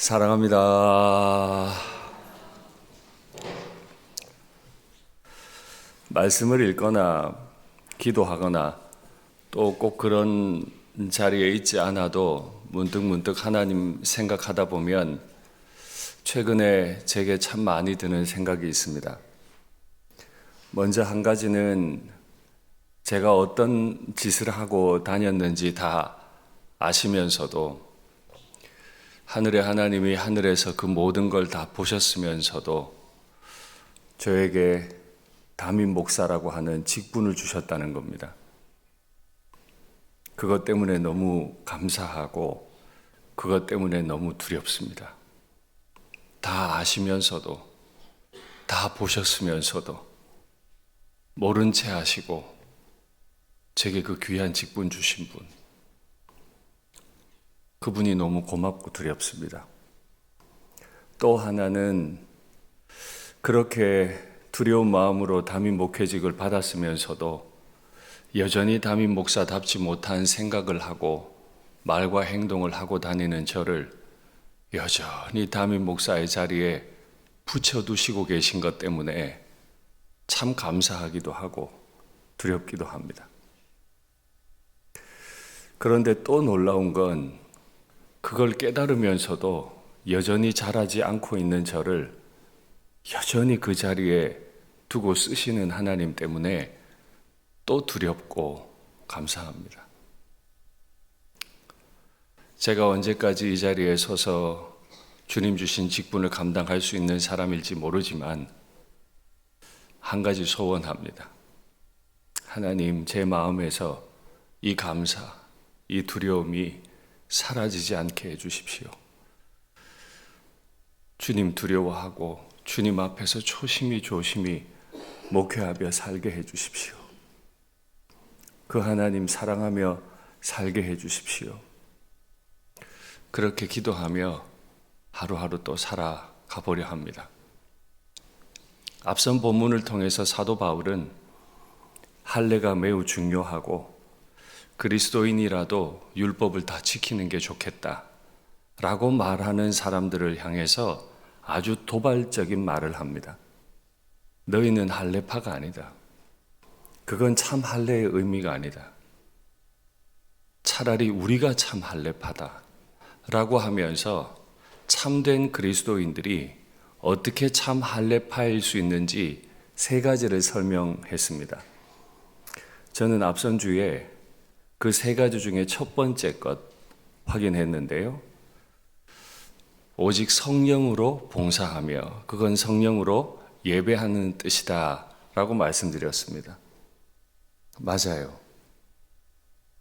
사랑합니다. 말씀을 읽거나 기도하거나 또 꼭 그런 자리에 있지 않아도 문득문득 하나님 생각하다 보면 최근에 제게 참 많이 드는 생각이 있습니다. 먼저 한 가지는 제가 어떤 짓을 하고 다녔는지 다 아시면서도 하늘의 하나님이 하늘에서 그 모든 걸 다 보셨으면서도 저에게 담임 목사라고 하는 직분을 주셨다는 겁니다. 그것 때문에 너무 감사하고 그것 때문에 너무 두렵습니다. 다 아시면서도 다 보셨으면서도 모른 채 하시고 제게 그 귀한 직분 주신 분, 그분이 너무 고맙고 두렵습니다. 또 하나는 그렇게 두려운 마음으로 담임 목회직을 받았으면서도 여전히 담임 목사답지 못한 생각을 하고 말과 행동을 하고 다니는 저를 여전히 담임 목사의 자리에 붙여두시고 계신 것 때문에 참 감사하기도 하고 두렵기도 합니다. 그런데 또 놀라운 건 그걸 깨달으면서도 여전히 자라지 않고 있는 저를 여전히 그 자리에 두고 쓰시는 하나님 때문에 또 두렵고 감사합니다. 제가 언제까지 이 자리에 서서 주님 주신 직분을 감당할 수 있는 사람일지 모르지만 한 가지 소원합니다. 하나님, 제 마음에서 이 감사, 이 두려움이 사라지지 않게 해주십시오. 주님 두려워하고 주님 앞에서 조심히 목회하며 살게 해주십시오. 그 하나님 사랑하며 살게 해주십시오. 그렇게 기도하며 하루하루 또 살아가 보려 합니다. 앞선 본문을 통해서 사도 바울은 할례가 매우 중요하고 그리스도인이라도 율법을 다 지키는 게 좋겠다 라고 말하는 사람들을 향해서 아주 도발적인 말을 합니다. 너희는 할례파가 아니다. 그건 참 할례의 의미가 아니다. 차라리 우리가 참 할례파다 라고 하면서 참된 그리스도인들이 어떻게 참 할례파일 수 있는지 세 가지를 설명했습니다. 저는 앞선 주에 그 세 가지 중에 첫 번째 것 확인했는데요. 오직 성령으로 봉사하며 그건 성령으로 예배하는 뜻이다 라고 말씀드렸습니다. 맞아요.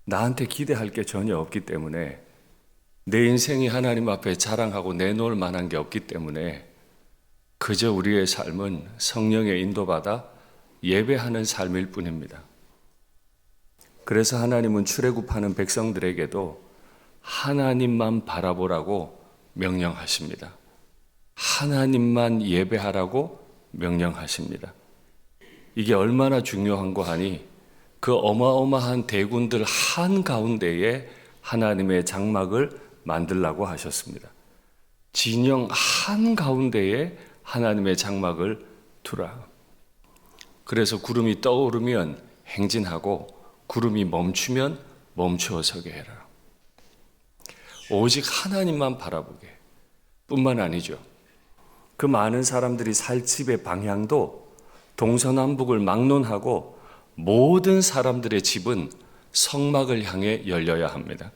나한테 기대할 게 전혀 없기 때문에 내 인생이 하나님 앞에 자랑하고 내놓을 만한 게 없기 때문에 그저 우리의 삶은 성령의 인도받아 예배하는 삶일 뿐입니다. 그래서 하나님은 출애굽하는 백성들에게도 하나님만 바라보라고 명령하십니다. 하나님만 예배하라고 명령하십니다. 이게 얼마나 중요한 거 하니 그 어마어마한 대군들 한가운데에 하나님의 장막을 만들라고 하셨습니다. 진영 한가운데에 하나님의 장막을 두라. 그래서 구름이 떠오르면 행진하고 구름이 멈추면 멈추어 서게 해라. 오직 하나님만 바라보게 뿐만 아니죠. 그 많은 사람들이 살 집의 방향도 동서남북을 막론하고 모든 사람들의 집은 성막을 향해 열려야 합니다.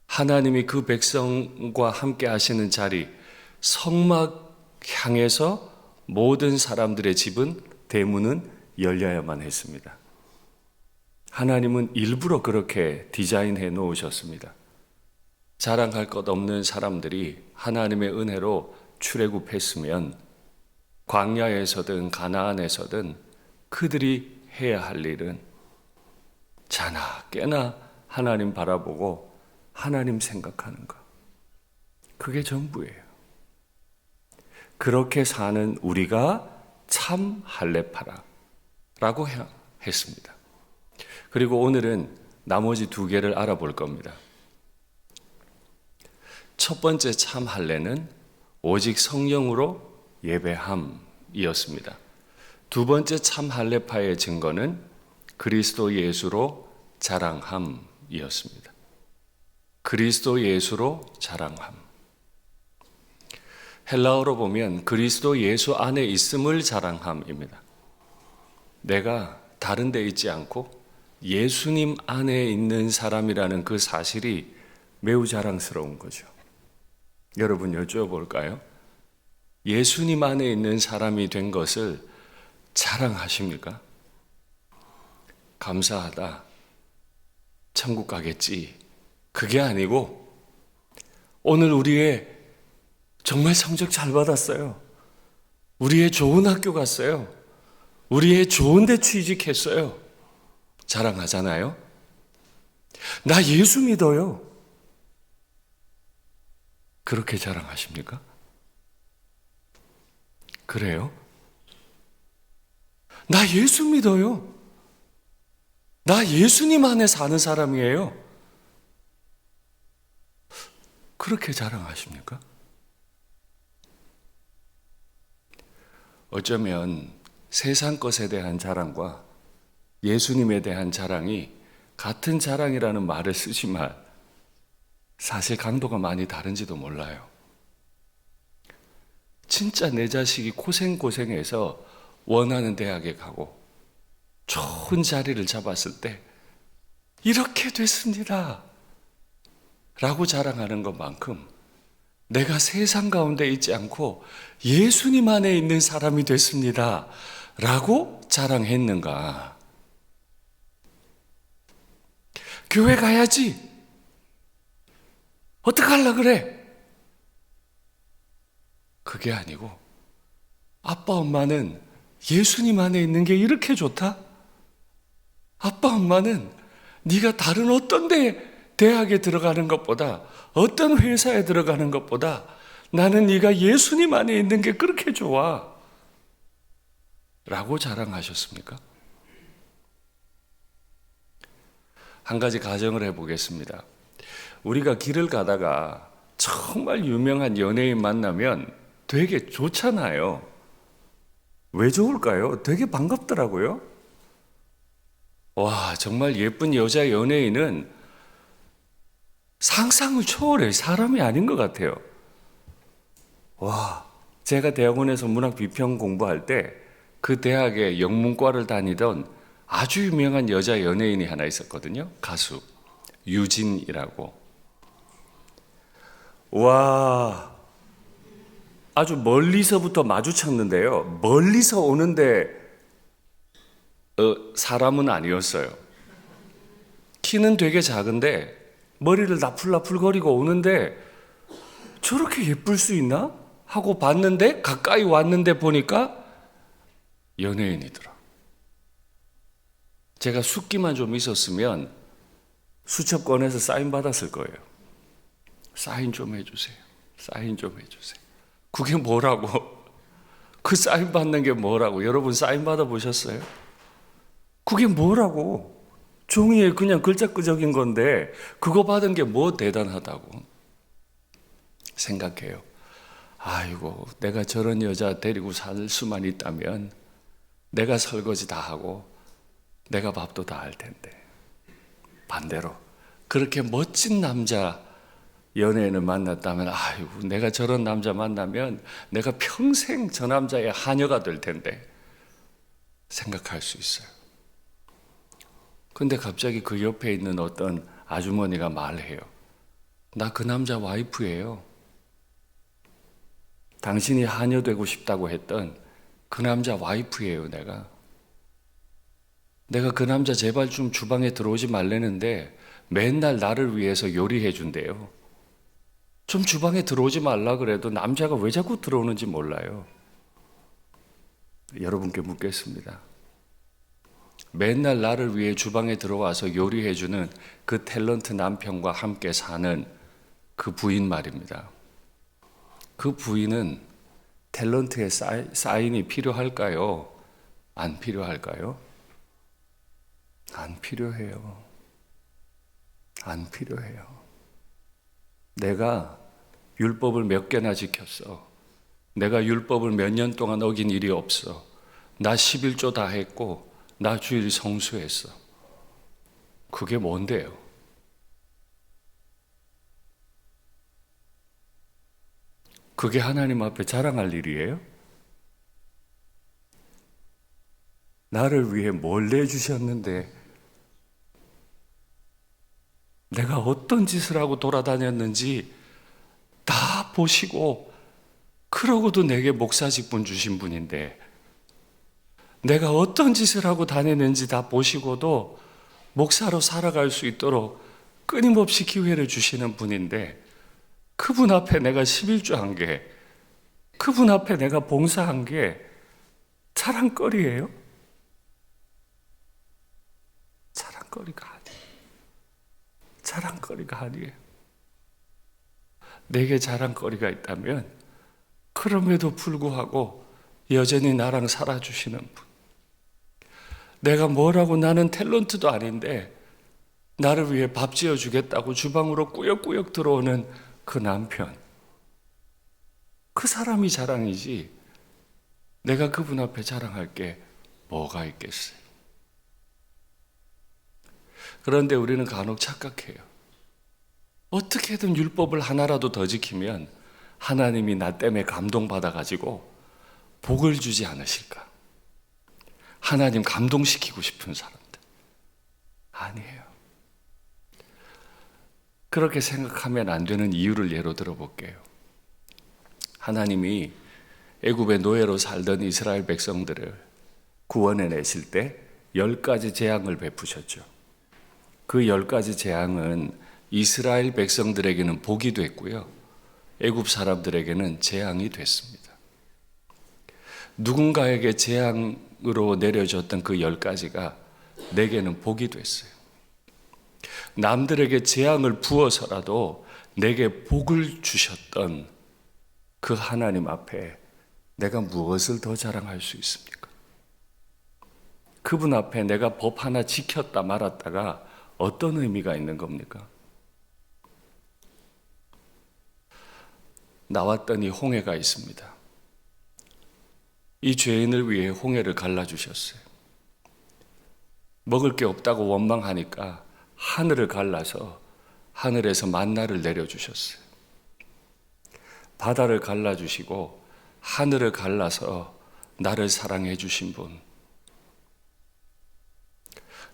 하나님이 그 백성과 함께 하시는 자리, 성막 향해서 모든 사람들의 집은 대문은 열려야만 했습니다. 하나님은 일부러 그렇게 디자인해 놓으셨습니다. 자랑할 것 없는 사람들이 하나님의 은혜로 출애굽했으면 광야에서든 가나안에서든 그들이 해야 할 일은 자나 깨나 하나님 바라보고 하나님 생각하는 것. 그게 전부예요. 그렇게 사는 우리가 참 할례파라고 했습니다. 그리고 오늘은 나머지 두 개를 알아볼 겁니다. 첫 번째 참 할례는 오직 성령으로 예배함이었습니다. 두 번째 참 할례파의 증거는 그리스도 예수로 자랑함이었습니다. 그리스도 예수로 자랑함. 헬라어로 보면 그리스도 예수 안에 있음을 자랑함입니다. 내가 다른 데 있지 않고 예수님 안에 있는 사람이라는 그 사실이 매우 자랑스러운 거죠. 여러분 여쭤볼까요? 예수님 안에 있는 사람이 된 것을 자랑하십니까? 감사하다. 천국 가겠지. 그게 아니고 오늘 우리의 정말 성적 잘 받았어요. 우리의 좋은 학교 갔어요. 우리의 좋은 데 취직했어요. 자랑하잖아요. 나 예수 믿어요. 그렇게 자랑하십니까? 그래요? 나 예수 믿어요. 나 예수님 안에 사는 사람이에요. 그렇게 자랑하십니까? 어쩌면 세상 것에 대한 자랑과 예수님에 대한 자랑이 같은 자랑이라는 말을 쓰지만 사실 강도가 많이 다른지도 몰라요. 진짜 내 자식이 고생해서 원하는 대학에 가고 좋은 자리를 잡았을 때 이렇게 됐습니다 라고 자랑하는 것만큼 내가 세상 가운데 있지 않고 예수님 안에 있는 사람이 됐습니다 라고 자랑했는가? 교회 가야지. 어떡하려 그래? 그게 아니고 아빠 엄마는 예수님 안에 있는 게 이렇게 좋다? 아빠 엄마는 네가 다른 어떤 대학에 들어가는 것보다 어떤 회사에 들어가는 것보다 나는 네가 예수님 안에 있는 게 그렇게 좋아 라고 자랑하셨습니까? 한 가지 가정을 해보겠습니다. 우리가 길을 가다가 정말 유명한 연예인 만나면 되게 좋잖아요. 왜 좋을까요? 되게 반갑더라고요. 와, 정말 예쁜 여자 연예인은 상상을 초월해 사람이 아닌 것 같아요. 와, 제가 대학원에서 문학 비평 공부할 때 그 대학의 영문과를 다니던 아주 유명한 여자 연예인이 하나 있었거든요. 가수 유진이라고. 와, 아주 멀리서부터 마주쳤는데요. 멀리서 오는데 사람은 아니었어요. 키는 되게 작은데 머리를 나풀나풀거리고 오는데 저렇게 예쁠 수 있나? 하고 봤는데 가까이 왔는데 보니까 연예인이더라. 제가 숫기만 좀 있었으면 수첩 꺼내서 사인 받았을 거예요. 사인 좀 해주세요. 사인 좀 해주세요. 그게 뭐라고? 그 사인 받는 게 뭐라고? 여러분 사인 받아보셨어요? 그게 뭐라고? 종이에 그냥 글자 끄적인 건데 그거 받은 게 뭐 대단하다고 생각해요. 아이고, 내가 저런 여자 데리고 살 수만 있다면 내가 설거지 다 하고 내가 밥도 다 할 텐데. 반대로 그렇게 멋진 남자 연예인을 만났다면 아이고, 내가 저런 남자 만나면 내가 평생 저 남자의 하녀가 될 텐데 생각할 수 있어요. 근데 갑자기 그 옆에 있는 어떤 아주머니가 말해요. 나 그 남자 와이프예요. 당신이 하녀 되고 싶다고 했던 그 남자 와이프예요, 내가 그 남자 제발 좀 주방에 들어오지 말라는데 맨날 나를 위해서 요리해 준대요. 좀 주방에 들어오지 말라 그래도 남자가 왜 자꾸 들어오는지 몰라요. 여러분께 묻겠습니다. 맨날 나를 위해 주방에 들어와서 요리해 주는 그 탤런트 남편과 함께 사는 그 부인 말입니다. 그 부인은 탤런트의 사인이 필요할까요? 안 필요할까요? 안 필요해요. 안 필요해요. 내가 율법을 몇 개나 지켰어. 내가 율법을 몇 년 동안 어긴 일이 없어. 나 11조 다 했고 나 주일 성수했어. 그게 뭔데요? 그게 하나님 앞에 자랑할 일이에요? 나를 위해 뭘 내주셨는데 내가 어떤 짓을 하고 돌아다녔는지 다 보시고 그러고도 내게 목사 직분 주신 분인데 내가 어떤 짓을 하고 다녔는지 다 보시고도 목사로 살아갈 수 있도록 끊임없이 기회를 주시는 분인데 그분 앞에 내가 11조 한 게, 그분 앞에 내가 봉사한 게 자랑거리예요? 자랑거리가 아니에요. 자랑거리가 아니에요. 내게 자랑거리가 있다면 그럼에도 불구하고 여전히 나랑 살아주시는 분. 내가 뭐라고 나는 탤런트도 아닌데 나를 위해 밥 지어주겠다고 주방으로 꾸역꾸역 들어오는 그 남편. 그 사람이 자랑이지 내가 그분 앞에 자랑할 게 뭐가 있겠어요. 그런데 우리는 간혹 착각해요. 어떻게든 율법을 하나라도 더 지키면 하나님이 나 때문에 감동받아가지고 복을 주지 않으실까? 하나님 감동시키고 싶은 사람들. 아니에요. 그렇게 생각하면 안 되는 이유를 예로 들어볼게요. 하나님이 애굽의 노예로 살던 이스라엘 백성들을 구원해 내실 때 10가지 재앙을 베푸셨죠. 그 10가지 재앙은 이스라엘 백성들에게는 복이 됐고요. 애굽 사람들에게는 재앙이 됐습니다. 누군가에게 재앙으로 내려졌던 그 10가지가 내게는 복이 됐어요. 남들에게 재앙을 부어서라도 내게 복을 주셨던 그 하나님 앞에 내가 무엇을 더 자랑할 수 있습니까? 그분 앞에 내가 법 하나 지켰다 말았다가 어떤 의미가 있는 겁니까? 나왔더니 홍해가 있습니다. 이 죄인을 위해 홍해를 갈라주셨어요. 먹을 게 없다고 원망하니까 하늘을 갈라서 하늘에서 만나를 내려주셨어요. 바다를 갈라주시고 하늘을 갈라서 나를 사랑해 주신 분.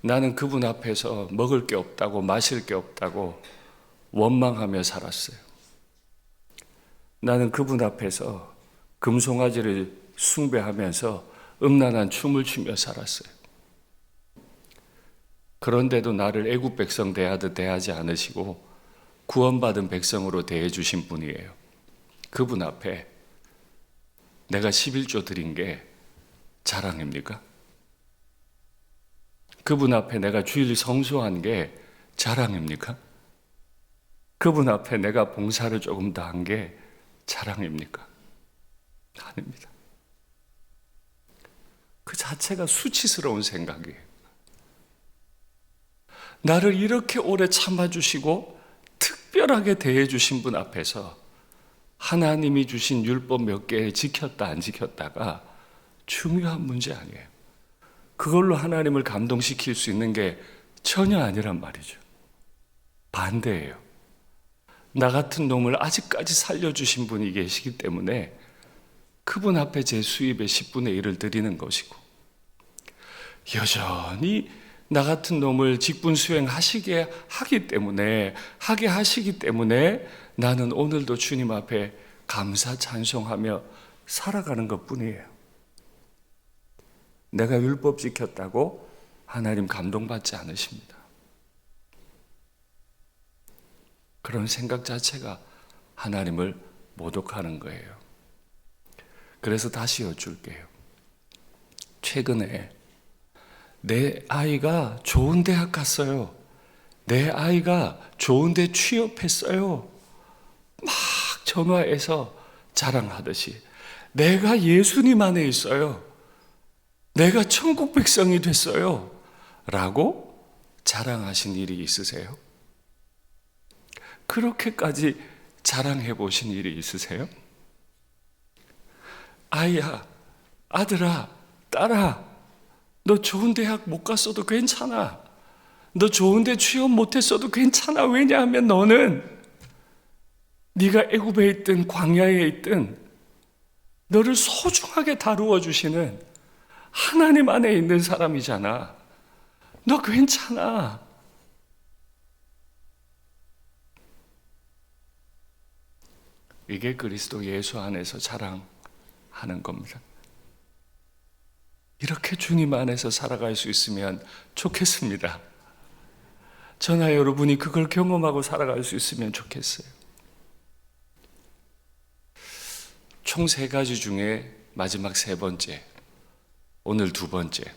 나는 그분 앞에서 먹을 게 없다고 마실 게 없다고 원망하며 살았어요. 나는 그분 앞에서 금송아지를 숭배하면서 음란한 춤을 추며 살았어요. 그런데도 나를 애국 백성 대하듯 대하지 않으시고 구원받은 백성으로 대해 주신 분이에요. 그분 앞에 내가 11조 드린 게 자랑입니까? 그분 앞에 내가 주일 성수한 게 자랑입니까? 그분 앞에 내가 봉사를 조금 더 한 게 자랑입니까? 아닙니다. 그 자체가 수치스러운 생각이에요. 나를 이렇게 오래 참아주시고 특별하게 대해주신 분 앞에서 하나님이 주신 율법 몇 개 지켰다 안 지켰다가 중요한 문제 아니에요. 그걸로 하나님을 감동시킬 수 있는 게 전혀 아니란 말이죠. 반대예요. 나 같은 놈을 아직까지 살려주신 분이 계시기 때문에 그분 앞에 제 수입의 10분의 1을 드리는 것이고 여전히 나 같은 놈을 직분 수행하게 하시기 때문에 나는 오늘도 주님 앞에 감사 찬송하며 살아가는 것뿐이에요. 내가 율법 지켰다고 하나님 감동받지 않으십니다. 그런 생각 자체가 하나님을 모독하는 거예요. 그래서 다시 여쭐게요. 최근에 내 아이가 좋은 대학 갔어요. 내 아이가 좋은 데 취업했어요. 막 전화해서 자랑하듯이 내가 예수님 안에 있어요. 내가 천국 백성이 됐어요. 라고 자랑하신 일이 있으세요? 그렇게까지 자랑해 보신 일이 있으세요? 아이야, 아들아, 딸아, 너 좋은 대학 못 갔어도 괜찮아. 너 좋은 데 취업 못했어도 괜찮아. 왜냐하면 너는 네가 애굽에 있든 광야에 있든 너를 소중하게 다루어 주시는 하나님 안에 있는 사람이잖아. 너 괜찮아. 이게 그리스도 예수 안에서 자랑하는 겁니다. 이렇게 주님 안에서 살아갈 수 있으면 좋겠습니다. 저나 여러분이 그걸 경험하고 살아갈 수 있으면 좋겠어요. 총 3가지 중에 마지막 3번째, 오늘 2번째,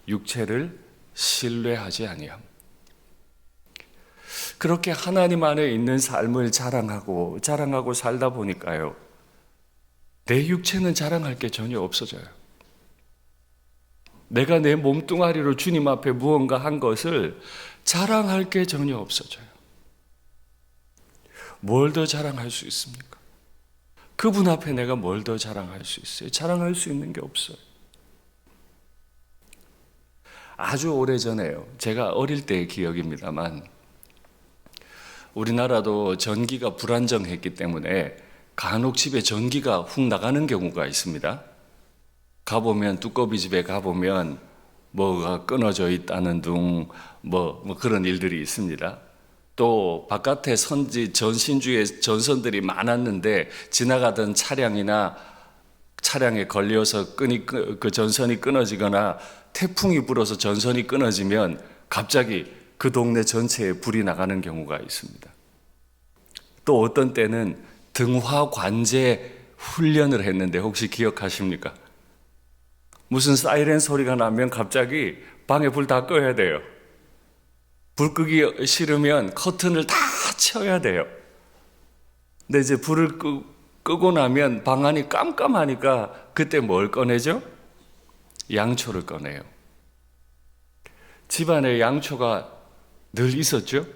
육체를 신뢰하지 아니함. 그렇게 하나님 안에 있는 삶을 자랑하고 살다 보니까요, 내 육체는 자랑할 게 전혀 없어져요. 내가 내 몸뚱아리로 주님 앞에 무언가 한 것을 자랑할 게 전혀 없어져요. 뭘 더 자랑할 수 있습니까? 그분 앞에 내가 뭘 더 자랑할 수 있어요? 자랑할 수 있는 게 없어요. 아주 오래전에요. 제가 어릴 때의 기억입니다만, 우리나라도 전기가 불안정했기 때문에 간혹 집에 전기가 훅 나가는 경우가 있습니다. 가보면, 두꺼비 집에 가보면 뭐가 끊어져 있다는 둥, 뭐 그런 일들이 있습니다. 또 바깥에 전신주에 전선들이 많았는데 지나가던 차량에 걸려서 그 전선이 끊어지거나 태풍이 불어서 전선이 끊어지면 갑자기 그 동네 전체에 불이 나가는 경우가 있습니다. 또 어떤 때는 등화 관제 훈련을 했는데 혹시 기억하십니까? 무슨 사이렌 소리가 나면 갑자기 방에 불 다 꺼야 돼요. 불 끄기 싫으면 커튼을 다 쳐야 돼요. 근데 이제 불을 끄고 나면 방 안이 깜깜하니까 그때 뭘 꺼내죠? 양초를 꺼내요. 집안에 양초가 늘 있었죠?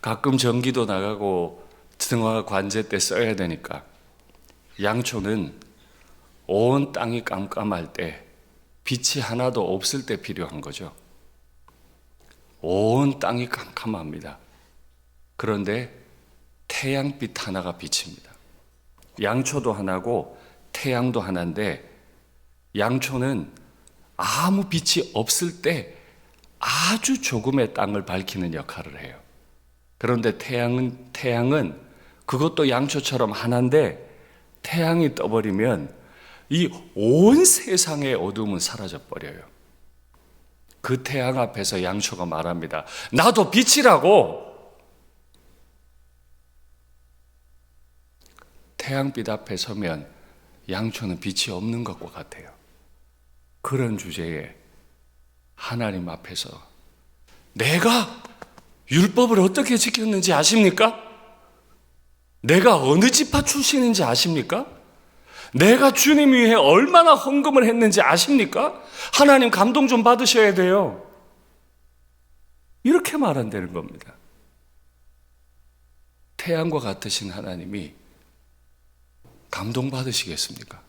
가끔 전기도 나가고 등화 관제 때 써야 되니까. 양초는 온 땅이 깜깜할 때, 빛이 하나도 없을 때 필요한 거죠. 온 땅이 깜깜합니다. 그런데 태양빛 하나가 비칩니다. 양초도 하나고 태양도 하나인데, 양초는 아무 빛이 없을 때 아주 조금의 땅을 밝히는 역할을 해요. 그런데 태양은 그것도 양초처럼 하나인데, 태양이 떠버리면 이 온 세상의 어둠은 사라져 버려요. 그 태양 앞에서 양초가 말합니다. 나도 빛이라고. 태양빛 앞에 서면 양초는 빛이 없는 것과 같아요. 그런 주제에 하나님 앞에서 내가 율법을 어떻게 지켰는지 아십니까? 내가 어느 지파 출신인지 아십니까? 내가 주님 위해 얼마나 헌금을 했는지 아십니까? 하나님 감동 좀 받으셔야 돼요. 이렇게 말한다는 겁니다. 태양과 같으신 하나님이 감동 받으시겠습니까?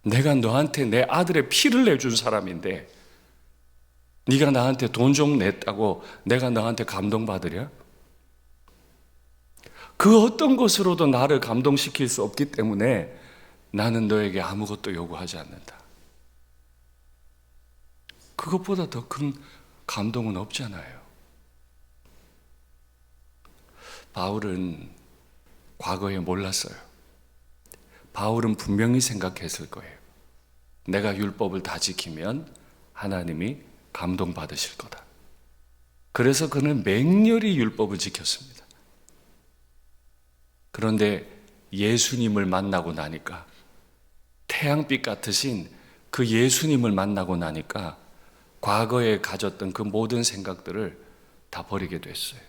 내가 너한테 내 아들의 피를 내준 사람인데 네가 나한테 돈 좀 냈다고 내가 너한테 감동 받으랴? 그 어떤 것으로도 나를 감동시킬 수 없기 때문에 나는 너에게 아무것도 요구하지 않는다. 그것보다 더 큰 감동은 없잖아요. 바울은 과거에 몰랐어요. 바울은 분명히 생각했을 거예요. 내가 율법을 다 지키면 하나님이 감동받으실 거다. 그래서 그는 맹렬히 율법을 지켰습니다. 그런데 예수님을 만나고 나니까, 태양빛 같으신 그 예수님을 만나고 나니까 과거에 가졌던 그 모든 생각들을 다 버리게 됐어요.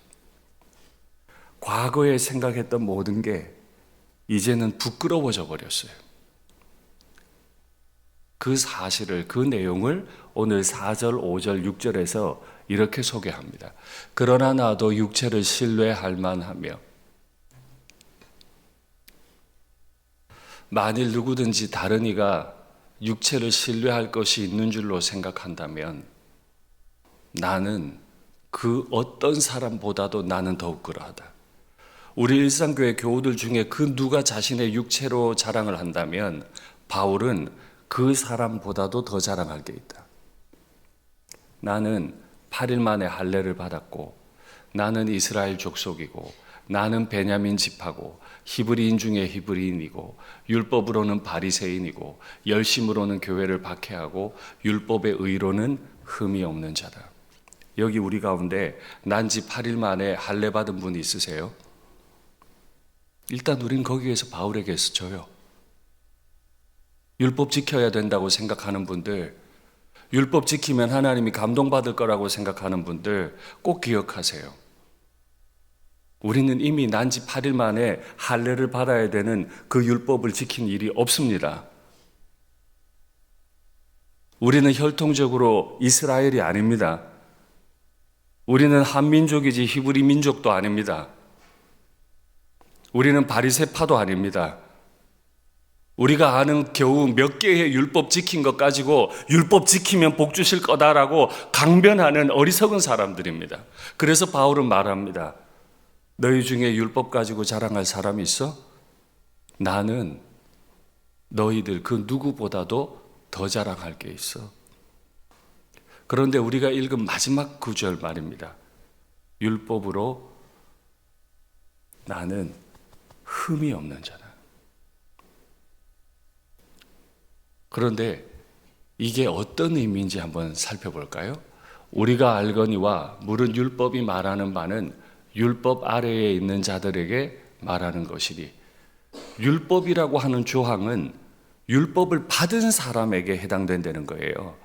과거에 생각했던 모든 게 이제는 부끄러워져 버렸어요. 그 사실을, 그 내용을 오늘 4절, 5절, 6절에서 이렇게 소개합니다. 그러나 나도 육체를 신뢰할 만하며 만일 누구든지 다른 이가 육체를 신뢰할 것이 있는 줄로 생각한다면 나는 그 어떤 사람보다도 나는 더욱 그러하다. 우리 일상교회 교우들 중에 그 누가 자신의 육체로 자랑을 한다면 바울은 그 사람보다도 더 자랑할 게 있다. 나는 8일 만에 할례를 받았고 나는 이스라엘 족속이고 나는 베냐민 지파고 히브리인 중에 히브리인이고 율법으로는 바리새인이고 열심으로는 교회를 박해하고 율법의 의로는 흠이 없는 자다. 여기 우리 가운데 난지 8일 만에 할례 받은 분이 있으세요? 일단 우린 거기에서 바울에게서 져요. 율법 지켜야 된다고 생각하는 분들, 율법 지키면 하나님이 감동받을 거라고 생각하는 분들 꼭 기억하세요. 우리는 이미 난지 8일 만에 할례를 받아야 되는 그 율법을 지킨 일이 없습니다. 우리는 혈통적으로 이스라엘이 아닙니다. 우리는 한민족이지 히브리 민족도 아닙니다. 우리는 바리새파도 아닙니다. 우리가 아는 겨우 몇 개의 율법 지킨 것 가지고 율법 지키면 복 주실 거다라고 강변하는 어리석은 사람들입니다. 그래서 바울은 말합니다. 너희 중에 율법 가지고 자랑할 사람이 있어? 나는 너희들 그 누구보다도 더 자랑할 게 있어. 그런데 우리가 읽은 마지막 구절 말입니다. 율법으로 나는 흠이 없는 자다. 그런데 이게 어떤 의미인지 한번 살펴볼까요? 우리가 알거니와 물은 율법이 말하는 바는 율법 아래에 있는 자들에게 말하는 것이니 율법이라고 하는 조항은 율법을 받은 사람에게 해당된다는 거예요.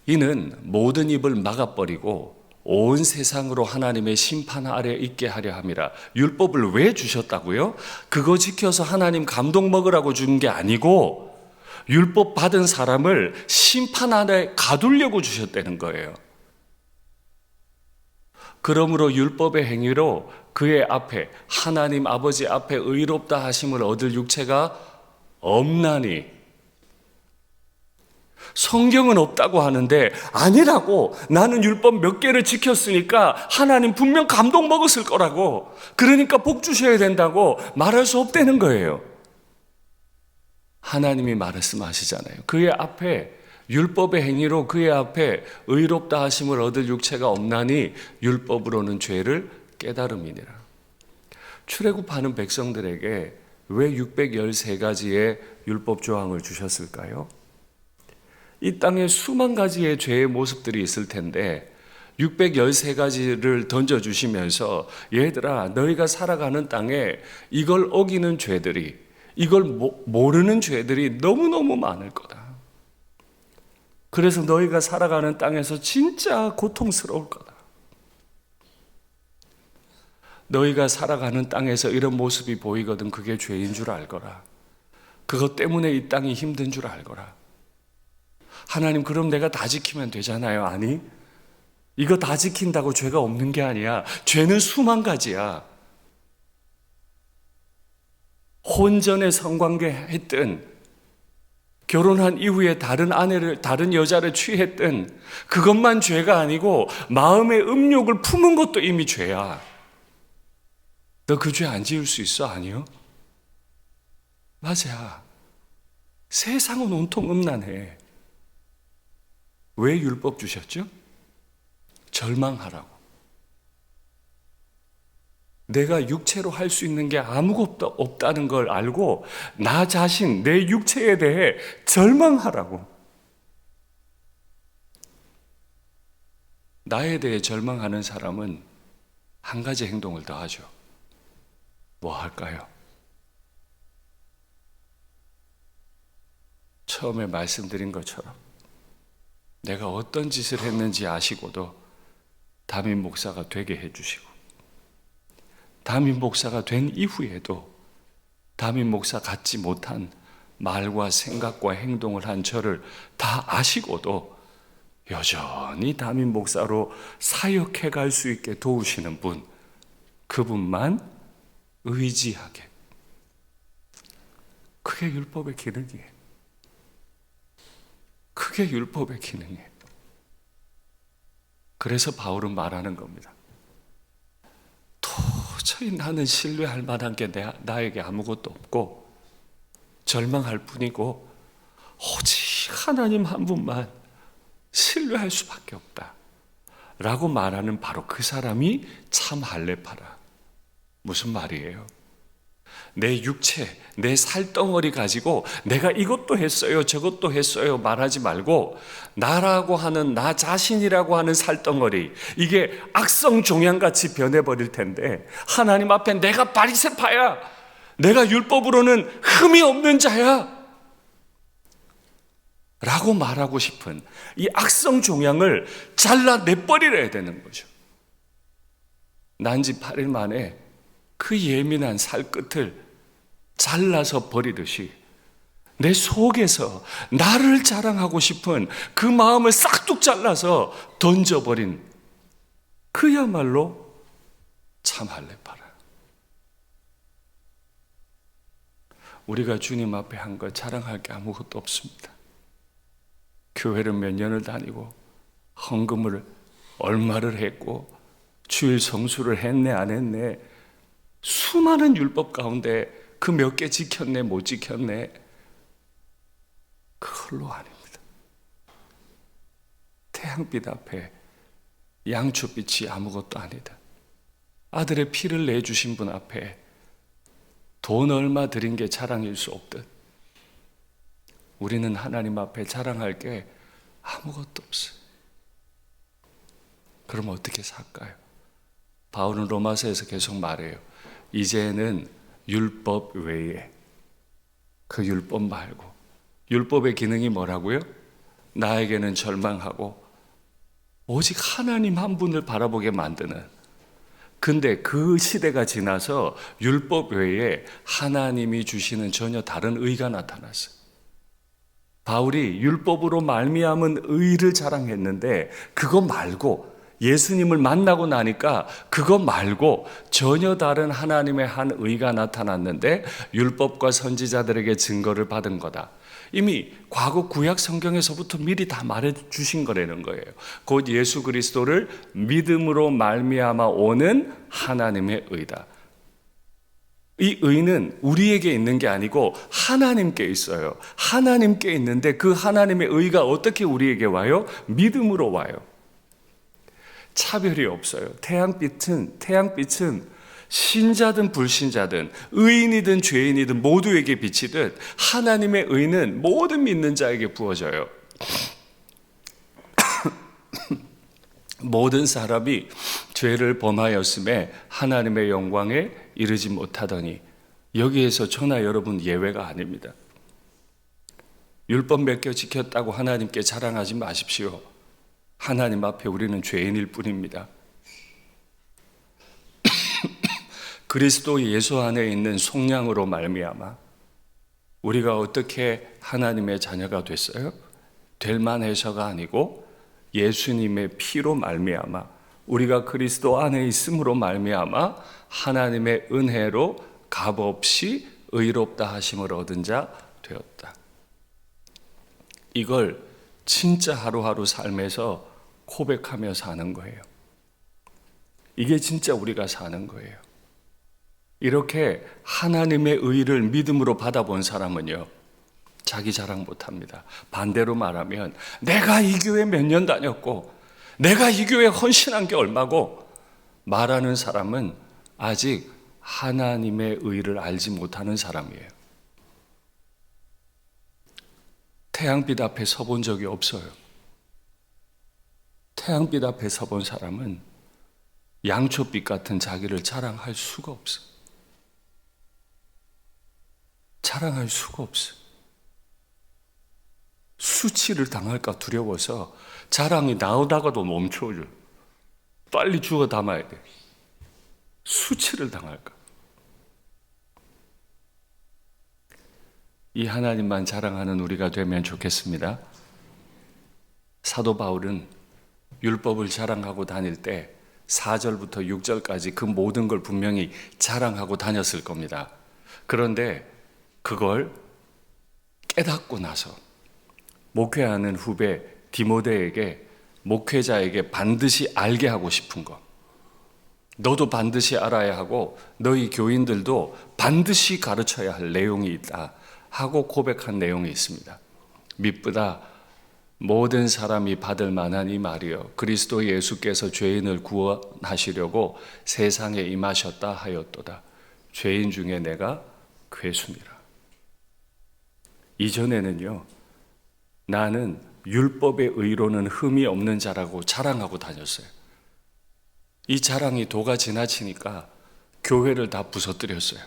이는 모든 입을 막아버리고 온 세상으로 하나님의 심판 아래 있게 하려 함이라. 율법을 왜 주셨다고요? 그거 지켜서 하나님 감동 먹으라고 준 게 아니고 율법 받은 사람을 심판 아래 가두려고 주셨다는 거예요. 그러므로 율법의 행위로 그의 앞에 하나님 아버지 앞에 의롭다 하심을 얻을 육체가 없나니. 성경은 없다고 하는데 아니라고. 나는 율법 몇 개를 지켰으니까 하나님 분명 감동 먹었을 거라고, 그러니까 복 주셔야 된다고 말할 수 없다는 거예요. 하나님이 말씀하시잖아요. 그의 앞에 율법의 행위로 그의 앞에 의롭다 하심을 얻을 육체가 없나니 율법으로는 죄를 깨달음이니라. 출애굽하는 백성들에게 왜 613가지의 율법 조항을 주셨을까요? 이 땅에 수만 가지의 죄의 모습들이 있을 텐데 613가지를 던져주시면서 얘들아, 너희가 살아가는 땅에 이걸 어기는 죄들이, 이걸 모르는 죄들이 너무너무 많을 거다. 그래서 너희가 살아가는 땅에서 진짜 고통스러울 거다. 너희가 살아가는 땅에서 이런 모습이 보이거든 그게 죄인 줄 알거라. 그것 때문에 이 땅이 힘든 줄 알거라. 하나님, 그럼 내가 다 지키면 되잖아요. 아니, 이거 다 지킨다고 죄가 없는 게 아니야. 죄는 수만 가지야. 혼전에 성관계 했든 결혼한 이후에 다른 여자를 취했든 그것만 죄가 아니고 마음의 음욕을 품은 것도 이미 죄야. 너 그 죄 안 지을 수 있어? 아니요. 맞아. 세상은 온통 음란해. 왜 율법 주셨죠? 절망하라고. 내가 육체로 할 수 있는 게 아무것도 없다는 걸 알고 나 자신, 내 육체에 대해 절망하라고. 나에 대해 절망하는 사람은 한 가지 행동을 더 하죠. 뭐 할까요? 처음에 말씀드린 것처럼 내가 어떤 짓을 했는지 아시고도 담임 목사가 되게 해주시고, 담임 목사가 된 이후에도 담임 목사 같지 못한 말과 생각과 행동을 한 저를 다 아시고도 여전히 담임 목사로 사역해 갈 수 있게 도우시는 분, 그분만 의지하게. 그게 율법의 기능이에요. 그게 율법의 기능이에요. 그래서 바울은 말하는 겁니다. 도저히 나는 신뢰할 만한 게 나에게 아무것도 없고 절망할 뿐이고 오직 하나님 한 분만 신뢰할 수밖에 없다 라고 말하는 바로 그 사람이 참 할례파라. 무슨 말이에요? 내 육체, 내 살덩어리 가지고 내가 이것도 했어요, 저것도 했어요 말하지 말고, 나라고 하는, 나 자신이라고 하는 살덩어리, 이게 악성 종양같이 변해버릴 텐데 하나님 앞에 내가 바리새파야, 내가 율법으로는 흠이 없는 자야 라고 말하고 싶은 이 악성 종양을 잘라내버리려야 되는 거죠. 난지 8일 만에 그 예민한 살끝을 잘라서 버리듯이 내 속에서 나를 자랑하고 싶은 그 마음을 싹둑 잘라서 던져버린 그야말로 참 할례파라. 우리가 주님 앞에 한 것 자랑할 게 아무것도 없습니다. 교회를 몇 년을 다니고 헌금을 얼마를 했고 주일 성수를 했네 안 했네, 수많은 율법 가운데 그 몇 개 지켰네 못 지켰네, 그걸로 아닙니다. 태양빛 앞에 양초빛이 아무것도 아니다. 아들의 피를 내주신 분 앞에 돈 얼마 드린 게 자랑일 수 없듯 우리는 하나님 앞에 자랑할 게 아무것도 없어요. 그럼 어떻게 살까요? 바울은 로마서에서 계속 말해요. 이제는 율법 외에, 그 율법 말고, 율법의 기능이 뭐라고요? 나에게는 절망하고 오직 하나님 한 분을 바라보게 만드는, 근데 그 시대가 지나서 율법 외에 하나님이 주시는 전혀 다른 의가 나타났어요. 바울이 율법으로 말미암은 의를 자랑했는데 그거 말고, 예수님을 만나고 나니까 그거 말고 전혀 다른 하나님의 한 의가 나타났는데 율법과 선지자들에게 증거를 받은 거다. 이미 과거 구약 성경에서부터 미리 다 말해 주신 거라는 거예요. 곧 예수 그리스도를 믿음으로 말미암아 오는 하나님의 의다. 이 의는 우리에게 있는 게 아니고 하나님께 있어요. 하나님께 있는데 그 하나님의 의가 어떻게 우리에게 와요? 믿음으로 와요. 차별이 없어요. 태양빛은 신자든 불신자든 의인이든 죄인이든 모두에게 비치듯 하나님의 의는 모든 믿는 자에게 부어져요. 모든 사람이 죄를 범하였음에 하나님의 영광에 이르지 못하더니, 여기에서 저나 여러분 예외가 아닙니다. 율법 몇 개 지켰다고 하나님께 자랑하지 마십시오. 하나님 앞에 우리는 죄인일 뿐입니다. 그리스도 예수 안에 있는 속량으로 말미암아 우리가 어떻게 하나님의 자녀가 됐어요? 될 만해서가 아니고 예수님의 피로 말미암아, 우리가 그리스도 안에 있음으로 말미암아 하나님의 은혜로 값없이 의롭다 하심을 얻은 자 되었다. 이걸 진짜 하루하루 삶에서 고백하며 사는 거예요. 이게 진짜 우리가 사는 거예요. 이렇게 하나님의 의를 믿음으로 받아본 사람은요, 자기 자랑 못합니다. 반대로 말하면 내가 이 교회 몇 년 다녔고 내가 이 교회에 헌신한 게 얼마고 말하는 사람은 아직 하나님의 의를 알지 못하는 사람이에요. 태양빛 앞에 서본 적이 없어요. 태양빛 앞에 서본 사람은 양초빛 같은 자기를 자랑할 수가 없어. 자랑할 수가 없어. 수치를 당할까 두려워서 자랑이 나오다가도 멈춰줘. 빨리 죽어 담아야 돼. 수치를 당할까. 이 하나님만 자랑하는 우리가 되면 좋겠습니다. 사도 바울은 율법을 자랑하고 다닐 때 4절부터 6절까지 그 모든 걸 분명히 자랑하고 다녔을 겁니다. 그런데 그걸 깨닫고 나서 목회하는 후배 디모데에게, 목회자에게 반드시 알게 하고 싶은 것, 너도 반드시 알아야 하고 너희 교인들도 반드시 가르쳐야 할 내용이 있다 하고 고백한 내용이 있습니다. 밑보다 모든 사람이 받을 만한 이 말이여, 그리스도 예수께서 죄인을 구원하시려고 세상에 임하셨다 하였도다. 죄인 중에 내가 괴수니라. 이전에는요, 나는 율법의 의로는 흠이 없는 자라고 자랑하고 다녔어요. 이 자랑이 도가 지나치니까 교회를 다 부서뜨렸어요.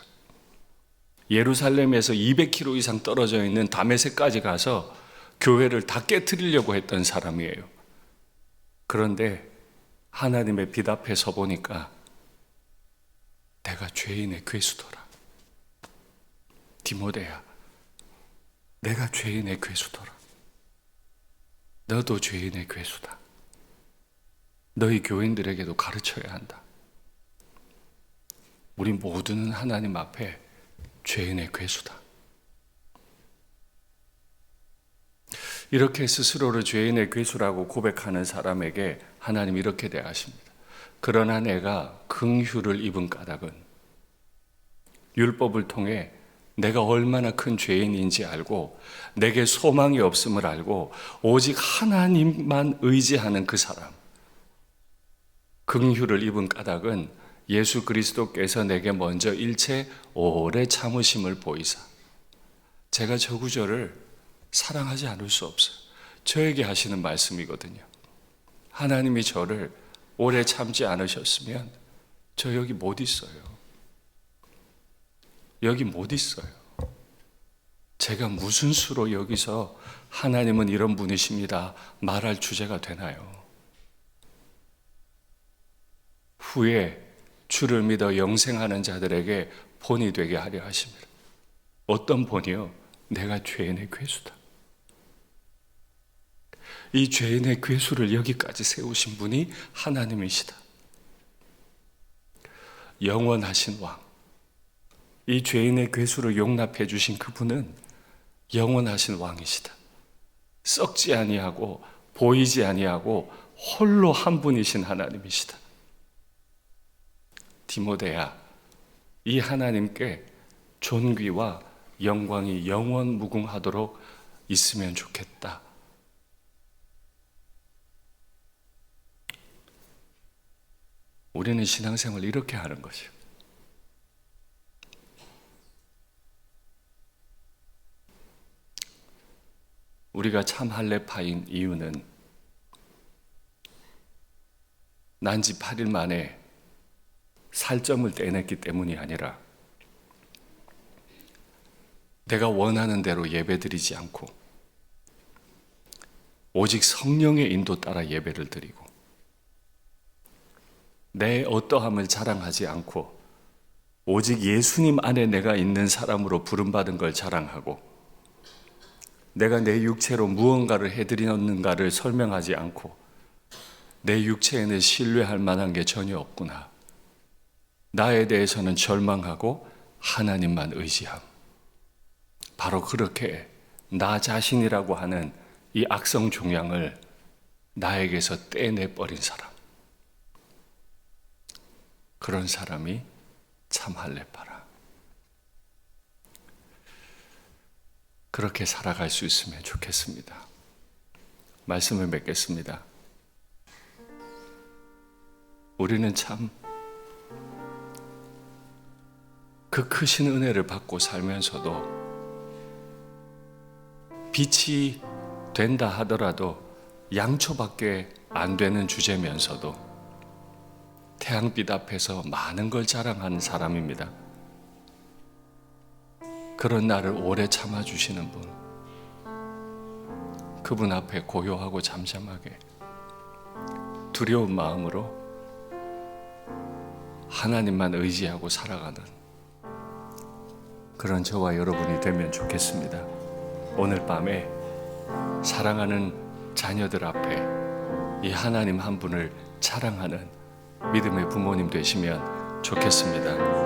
예루살렘에서 200km 이상 떨어져 있는 다메섹까지 가서 교회를 다 깨트리려고 했던 사람이에요. 그런데 하나님의 빛 앞에 서 보니까 내가 죄인의 괴수더라. 디모데야, 내가 죄인의 괴수더라. 너도 죄인의 괴수다. 너희 교인들에게도 가르쳐야 한다. 우리 모두는 하나님 앞에 죄인의 괴수다. 이렇게 스스로를 죄인의 괴수라고 고백하는 사람에게 하나님 이렇게 대하십니다. 그러나 내가 긍휼을 입은 까닭은 율법을 통해 내가 얼마나 큰 죄인인지 알고 내게 소망이 없음을 알고 오직 하나님만 의지하는 그 사람, 긍휼을 입은 까닭은 예수 그리스도께서 내게 먼저 일체 오래 참으심을 보이사. 제가 저 구절을 사랑하지 않을 수 없어요. 저에게 하시는 말씀이거든요. 하나님이 저를 오래 참지 않으셨으면 저 여기 못 있어요. 여기 못 있어요. 제가 무슨 수로 여기서 하나님은 이런 분이십니다 말할 주제가 되나요? 후에 주를 믿어 영생하는 자들에게 본이 되게 하려 하십니다. 어떤 본이요? 내가 죄인의 괴수다. 이 죄인의 괴수를 여기까지 세우신 분이 하나님이시다. 영원하신 왕, 이 죄인의 괴수를 용납해 주신 그분은 영원하신 왕이시다. 썩지 아니하고 보이지 아니하고 홀로 한 분이신 하나님이시다. 디모데야, 이 하나님께 존귀와 영광이 영원 무궁하도록 있으면 좋겠다. 우리는 신앙생활을 이렇게 하는 것이요. 우리가 참 할례파인 이유는 난지 8일 만에 살점을 떼냈기 때문이 아니라 내가 원하는 대로 예배드리지 않고 오직 성령의 인도 따라 예배를 드리고 내 어떠함을 자랑하지 않고 오직 예수님 안에 내가 있는 사람으로 부름받은 걸 자랑하고 내가 내 육체로 무언가를 해드리는가를 설명하지 않고 내 육체에는 신뢰할 만한 게 전혀 없구나. 나에 대해서는 절망하고 하나님만 의지함. 바로 그렇게 나 자신이라고 하는 이 악성 종양을 나에게서 떼내버린 사람. 그런 사람이 참 할례파라. 그렇게 살아갈 수 있으면 좋겠습니다. 말씀을 맺겠습니다. 우리는 참 그 크신 은혜를 받고 살면서도 빛이 된다 하더라도 양초밖에 안 되는 주제면서도 태양빛 앞에서 많은 걸 자랑하는 사람입니다. 그런 나를 오래 참아주시는 분, 그분 앞에 고요하고 잠잠하게 두려운 마음으로 하나님만 의지하고 살아가는 그런 저와 여러분이 되면 좋겠습니다. 오늘 밤에 사랑하는 자녀들 앞에 이 하나님 한 분을 자랑하는 믿음의 부모님 되시면 좋겠습니다.